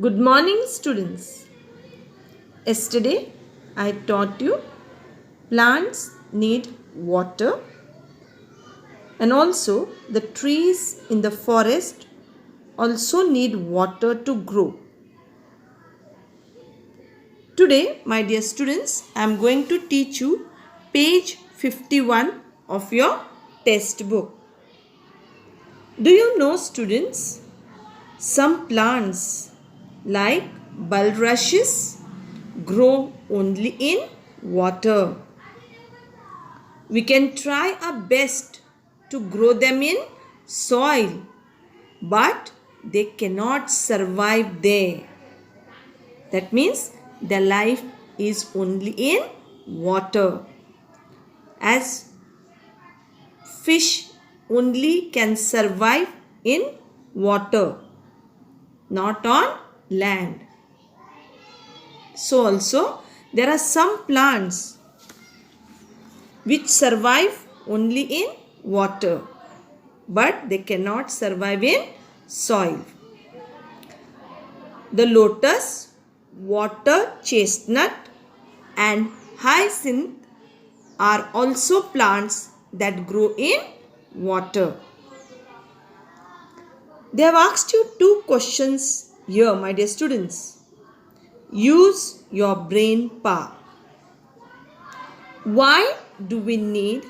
Good morning, students. Yesterday, I taught you plants need water and also the trees in the forest also need water to grow. Today, my dear students, I am going to teach you page 51 of your textbook. Do you know, students, some plants like bulrushes grow only in water. We can try our best to grow them in soil, but they cannot survive there. That means their life is only in water. As fish only can survive in water, not on land. So also there are some plants which survive only in water, but they cannot survive in soil. The lotus, water chestnut and hyacinth are also plants that grow in water. They have asked you two questions here, my dear students. Use your brain power. Why do we need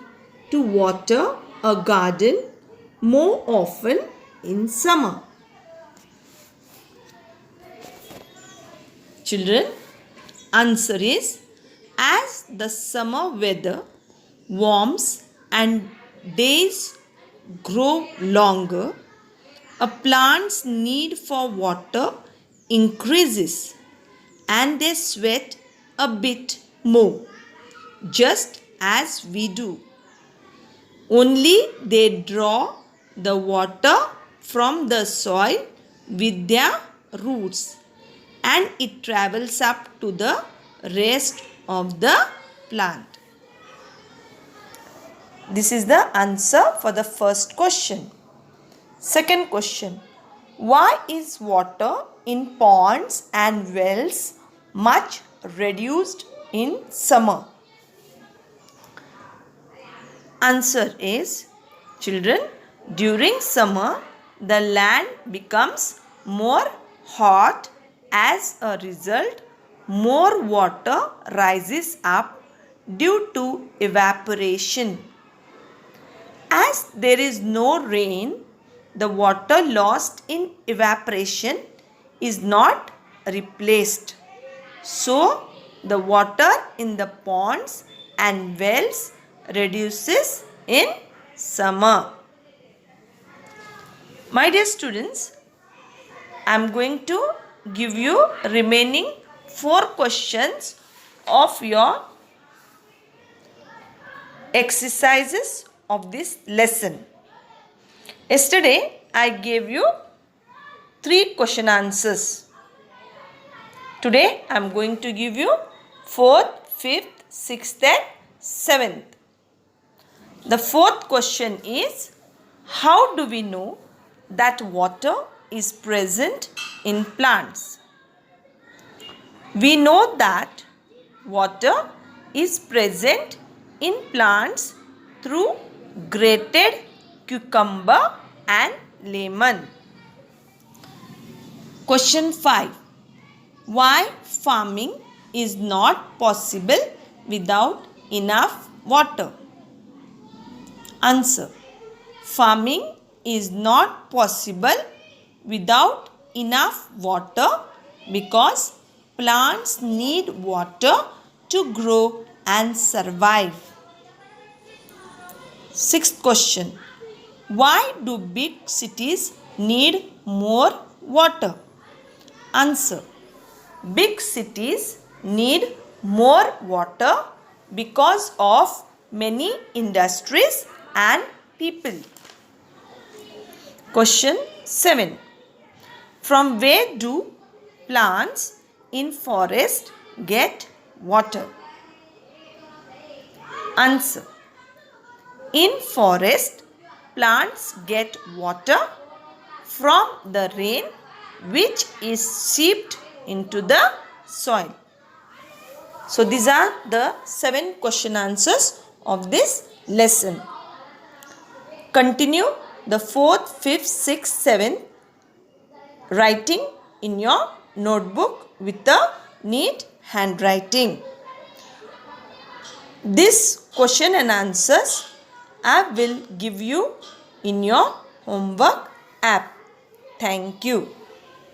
to water a garden more often in summer? Children, answer is as the summer weather warms and days grow longer, a plant's need for water increases and they sweat a bit more, just as we do. Only they draw the water from the soil with their roots and it travels up to the rest of the plant. This is the answer for the first question. Second question. Why is water in ponds and wells much reduced in summer? Answer is, children, during summer the land becomes more hot. As a result, more water rises up due to evaporation. As there is no rain, the water lost in evaporation is not replaced. So, the water in the ponds and wells reduces in summer. My dear students, I am going to give you remaining 4 questions of your exercises of this lesson. Yesterday, I gave you 3 question answers. Today, I am going to give you 4th, 5th, 6th and 7th. The 4th question is, how do we know that water is present in plants? We know that water is present in plants through grated cucumber and lemon. Question 5. Why farming is not possible without enough water? Answer. Farming is not possible without enough water because plants need water to grow and survive. 6th question. Why do big cities need more water? Answer. Big cities need more water because of many industries and people. Question 7. From where do plants in forest get water? Answer. In forest, plants get water from the rain which is seeped into the soil. So these are the 7 question answers of this lesson. Continue the 4th, 5th, 6th, 7th writing in your notebook with a neat handwriting. This question and answers I will give you in your homework app. Thank you.